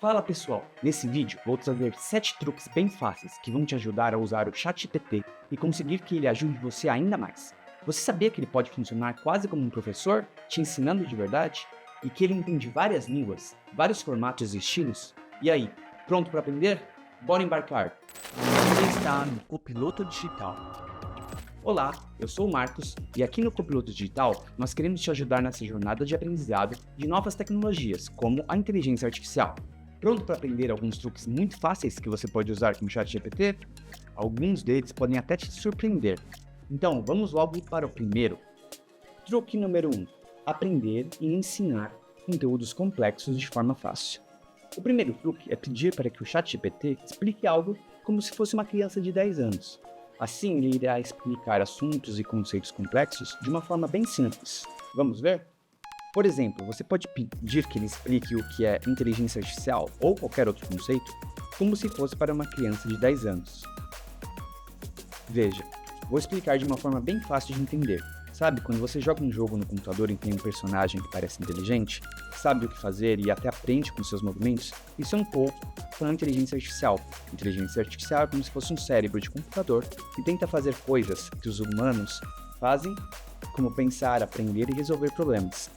Fala pessoal, nesse vídeo vou trazer 7 truques bem fáceis que vão te ajudar a usar o ChatGPT e conseguir que ele ajude você ainda mais. Você sabia que ele pode funcionar quase como um professor, te ensinando de verdade? E que ele entende várias línguas, vários formatos e estilos? E aí, pronto para aprender? Bora embarcar! Você está no Copiloto Digital. Olá, eu sou o Marcos e aqui no Copiloto Digital nós queremos te ajudar nessa jornada de aprendizado de novas tecnologias, como a inteligência artificial. Pronto para aprender alguns truques muito fáceis que você pode usar com o ChatGPT? Alguns deles podem até te surpreender. Então, vamos logo para o primeiro. Truque número 1. Aprender e ensinar conteúdos complexos de forma fácil. O primeiro truque é pedir para que o ChatGPT explique algo como se fosse uma criança de 10 anos. Assim, ele irá explicar assuntos e conceitos complexos de uma forma bem simples. Vamos ver? Por exemplo, você pode pedir que ele explique o que é inteligência artificial ou qualquer outro conceito, como se fosse para uma criança de 10 anos. Veja, vou explicar de uma forma bem fácil de entender. Sabe, quando você joga um jogo no computador e tem um personagem que parece inteligente, sabe o que fazer e até aprende com seus movimentos? Isso é um pouco com a inteligência artificial. Inteligência artificial é como se fosse um cérebro de computador que tenta fazer coisas que os humanos fazem, como pensar, aprender e resolver problemas.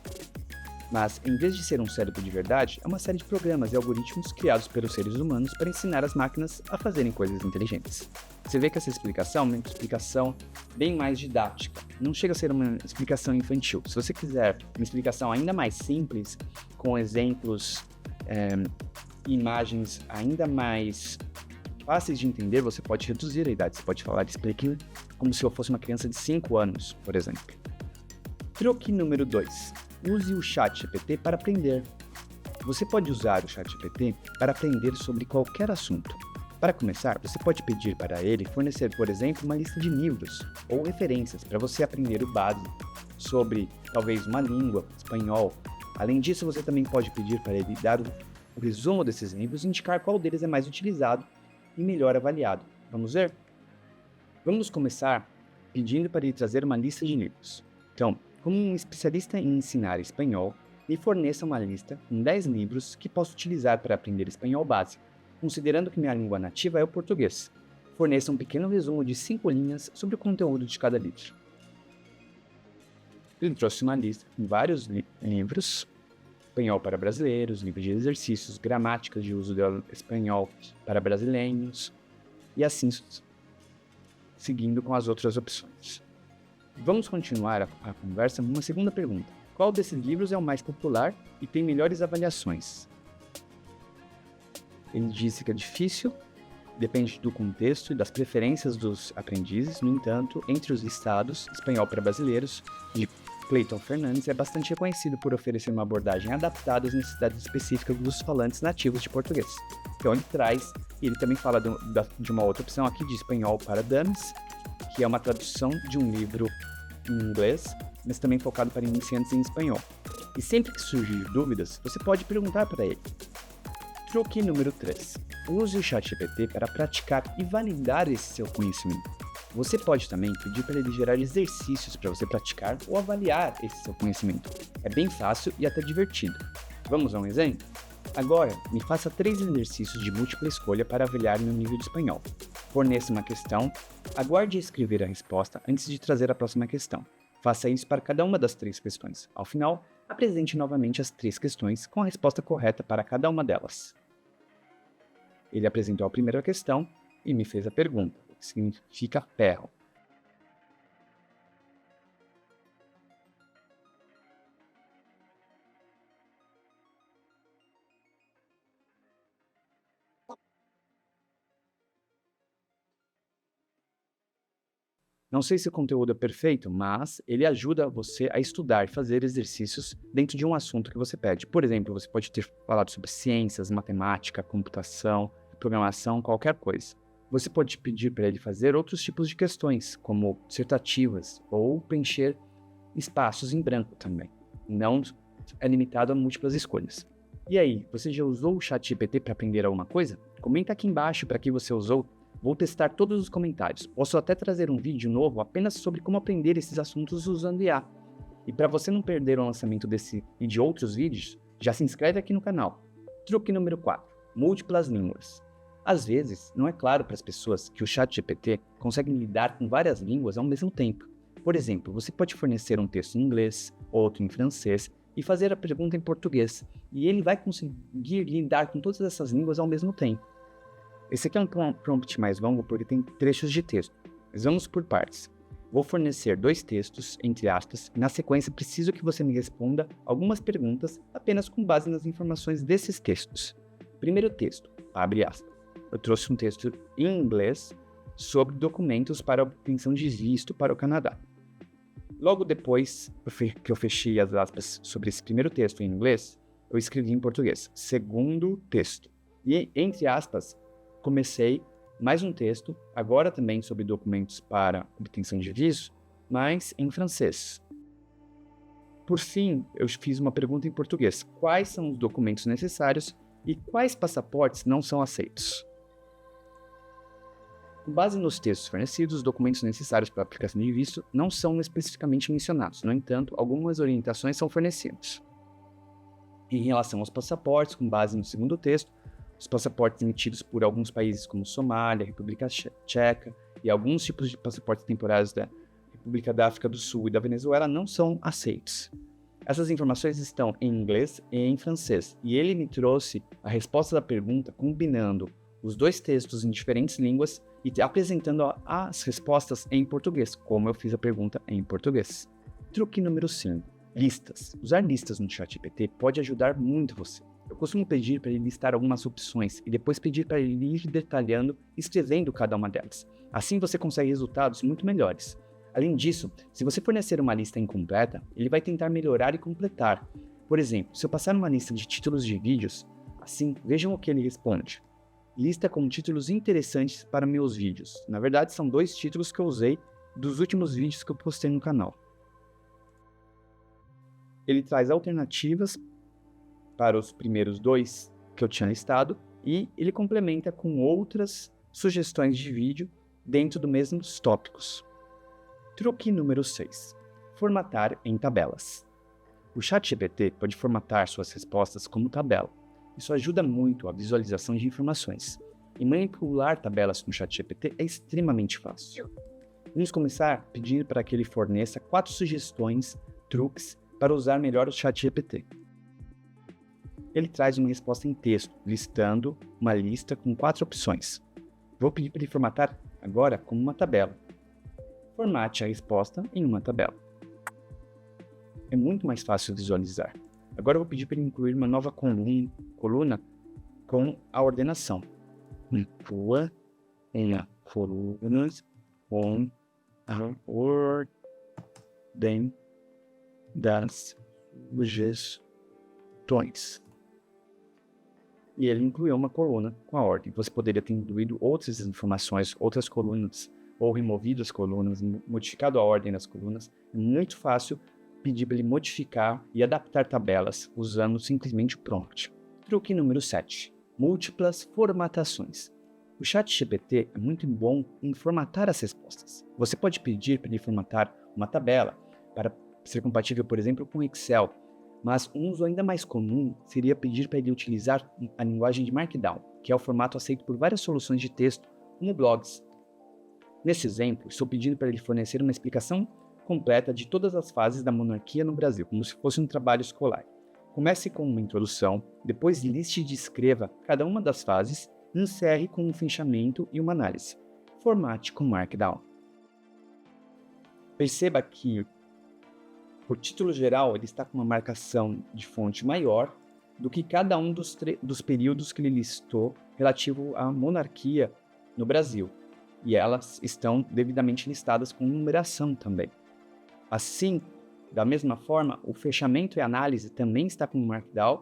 Mas, em vez de ser um cérebro de verdade, é uma série de programas e algoritmos criados pelos seres humanos para ensinar as máquinas a fazerem coisas inteligentes. Você vê que essa explicação é uma explicação bem mais didática, não chega a ser uma explicação infantil. Se você quiser uma explicação ainda mais simples, com exemplos e imagens ainda mais fáceis de entender, você pode reduzir a idade. Você pode falar, explique como se eu fosse uma criança de 5 anos, por exemplo. Truque número 2. Use o ChatGPT para aprender. Você pode usar o ChatGPT para aprender sobre qualquer assunto. Para começar, você pode pedir para ele fornecer, por exemplo, uma lista de livros ou referências para você aprender o básico sobre, talvez, uma língua, espanhol. Além disso, você também pode pedir para ele dar o resumo desses livros e indicar qual deles é mais utilizado e melhor avaliado. Vamos ver? Vamos começar pedindo para ele trazer uma lista de livros. Então, como um especialista em ensinar espanhol, me forneça uma lista com 10 livros que posso utilizar para aprender espanhol básico, considerando que minha língua nativa é o português. Forneça um pequeno resumo de 5 linhas sobre o conteúdo de cada livro. Ele trouxe uma lista com vários livros, espanhol para brasileiros, livros de exercícios, gramáticas de uso do espanhol para brasileiros, e assim seguindo com as outras opções. Vamos continuar a conversa com uma segunda pergunta. Qual desses livros é o mais popular e tem melhores avaliações? Ele disse que é difícil, depende do contexto e das preferências dos aprendizes. No entanto, entre os listados, Espanhol para Brasileiros, de Clayton Fernandes, é bastante reconhecido por oferecer uma abordagem adaptada às necessidades específicas dos falantes nativos de português. Então ele traz, e ele também fala de uma outra opção aqui, de Espanhol para Dummies, que é uma tradução de um livro em inglês, mas também focado para iniciantes em espanhol. E sempre que surgir dúvidas, você pode perguntar para ele. Truque número 3. Use o ChatGPT para praticar e validar esse seu conhecimento. Você pode também pedir para ele gerar exercícios para você praticar ou avaliar esse seu conhecimento. É bem fácil e até divertido. Vamos a um exemplo? Agora, me faça 3 exercícios de múltipla escolha para avaliar meu nível de espanhol. Forneça uma questão, aguarde escrever a resposta antes de trazer a próxima questão. Faça isso para cada uma das 3 questões. Ao final, apresente novamente as 3 questões com a resposta correta para cada uma delas. Ele apresentou a primeira questão e me fez a pergunta, o que significa ferro. Não sei se o conteúdo é perfeito, mas ele ajuda você a estudar e fazer exercícios dentro de um assunto que você pede. Por exemplo, você pode ter falado sobre ciências, matemática, computação, programação, qualquer coisa. Você pode pedir para ele fazer outros tipos de questões, como dissertativas ou preencher espaços em branco também. Não é limitado a múltiplas escolhas. E aí, você já usou o ChatGPT para aprender alguma coisa? Comenta aqui embaixo para que você usou. Vou testar todos os comentários. Posso até trazer um vídeo novo apenas sobre como aprender esses assuntos usando IA. E para você não perder o lançamento desse e de outros vídeos, já se inscreve aqui no canal. Truque número 4. múltiplas línguas. Às vezes, não é claro para as pessoas que o ChatGPT consegue lidar com várias línguas ao mesmo tempo. Por exemplo, você pode fornecer um texto em inglês, outro em francês e fazer a pergunta em português, e ele vai conseguir lidar com todas essas línguas ao mesmo tempo. Esse aqui é um prompt mais longo porque tem trechos de texto, mas vamos por partes. Vou fornecer 2 textos, entre aspas, e na sequência preciso que você me responda algumas perguntas apenas com base nas informações desses textos. Primeiro texto, abre aspas. Eu trouxe um texto em inglês sobre documentos para obtenção de visto para o Canadá. Logo depois que eu fechei as aspas sobre esse primeiro texto em inglês, eu escrevi em português, segundo texto. E, entre aspas, comecei mais um texto, agora também sobre documentos para obtenção de visto, mas em francês. Por fim, eu fiz uma pergunta em português. Quais são os documentos necessários e quais passaportes não são aceitos? Com base nos textos fornecidos, os documentos necessários para a aplicação de visto não são especificamente mencionados. No entanto, algumas orientações são fornecidas. Em relação aos passaportes, com base no segundo texto, os passaportes emitidos por alguns países como Somália, República Tcheca e alguns tipos de passaportes temporários da República da África do Sul e da Venezuela não são aceitos. Essas informações estão em inglês e em francês, e ele me trouxe a resposta da pergunta combinando os 2 textos em diferentes línguas e apresentando as respostas em português, como eu fiz a pergunta em português. Truque número 5. Listas. Usar listas no ChatGPT pode ajudar muito você. Eu costumo pedir para ele listar algumas opções e depois pedir para ele ir detalhando e escrevendo cada uma delas. Assim você consegue resultados muito melhores. Além disso, se você fornecer uma lista incompleta, ele vai tentar melhorar e completar. Por exemplo, se eu passar uma lista de títulos de vídeos, assim, vejam o que ele responde. Lista com títulos interessantes para meus vídeos. Na verdade, são 2 títulos que eu usei dos últimos vídeos que eu postei no canal. Ele traz alternativas para os primeiros 2 que eu tinha listado e ele complementa com outras sugestões de vídeo dentro dos mesmos tópicos. Truque número 6. Formatar em tabelas. O ChatGPT pode formatar suas respostas como tabela. Isso ajuda muito a visualização de informações. E manipular tabelas no ChatGPT é extremamente fácil. Vamos começar pedindo para que ele forneça 4 sugestões, truques, para usar melhor o ChatGPT. Ele traz uma resposta em texto, listando uma lista com 4 opções. Vou pedir para ele formatar agora como uma tabela. Formate a resposta em uma tabela. É muito mais fácil visualizar. Agora eu vou pedir para ele incluir uma nova coluna com a ordenação. Inclua em colunas com a ordem das sugestões. E ele incluiu uma coluna com a ordem. Você poderia ter incluído outras informações, outras colunas, ou removido as colunas, modificado a ordem das colunas. É muito fácil pedir para ele modificar e adaptar tabelas usando simplesmente o prompt. Truque número 7. Múltiplas formatações. O ChatGPT é muito bom em formatar as respostas. Você pode pedir para ele formatar uma tabela para ser compatível, por exemplo, com Excel, mas um uso ainda mais comum seria pedir para ele utilizar a linguagem de Markdown, que é o formato aceito por várias soluções de texto, como blogs. Nesse exemplo, estou pedindo para ele fornecer uma explicação completa de todas as fases da monarquia no Brasil, como se fosse um trabalho escolar. Comece com uma introdução, depois liste e descreva cada uma das fases e encerre com um fechamento e uma análise. Formate com Markdown. Perceba que, por título geral, ele está com uma marcação de fonte maior do que cada um dos períodos que ele listou relativo à monarquia no Brasil. E elas estão devidamente listadas com numeração também. Assim, da mesma forma, o fechamento e análise também está com Markdown,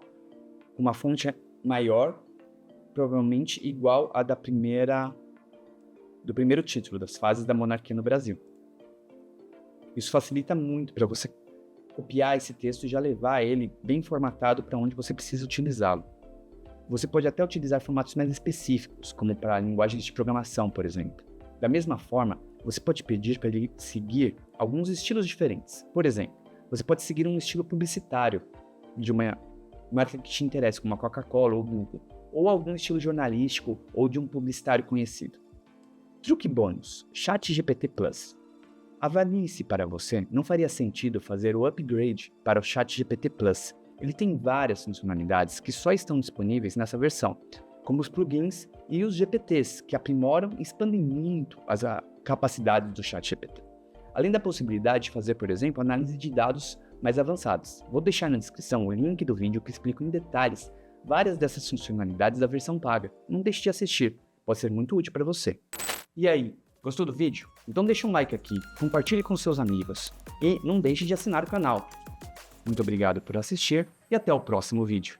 com uma fonte maior, provavelmente igual à do primeiro título, das fases da monarquia no Brasil. Isso facilita muito para você copiar esse texto e já levar ele bem formatado para onde você precisa utilizá-lo. Você pode até utilizar formatos mais específicos, como para linguagens de programação, por exemplo. Da mesma forma, você pode pedir para ele seguir alguns estilos diferentes. Por exemplo, você pode seguir um estilo publicitário de uma marca que te interessa, como a Coca-Cola ou Google. ou algum estilo jornalístico ou de um publicitário conhecido. Truque bônus: ChatGPT Plus. Avalie se para você não faria sentido fazer o upgrade para o ChatGPT Plus. Ele tem várias funcionalidades que só estão disponíveis nessa versão, como os plugins e os GPTs, que aprimoram e expandem muito as capacidades do ChatGPT. Além da possibilidade de fazer, por exemplo, análise de dados mais avançados. Vou deixar na descrição o link do vídeo que explica em detalhes várias dessas funcionalidades da versão paga. Não deixe de assistir, pode ser muito útil para você. E aí, gostou do vídeo? Então deixa um like aqui, compartilhe com seus amigos e não deixe de assinar o canal. Muito obrigado por assistir e até o próximo vídeo.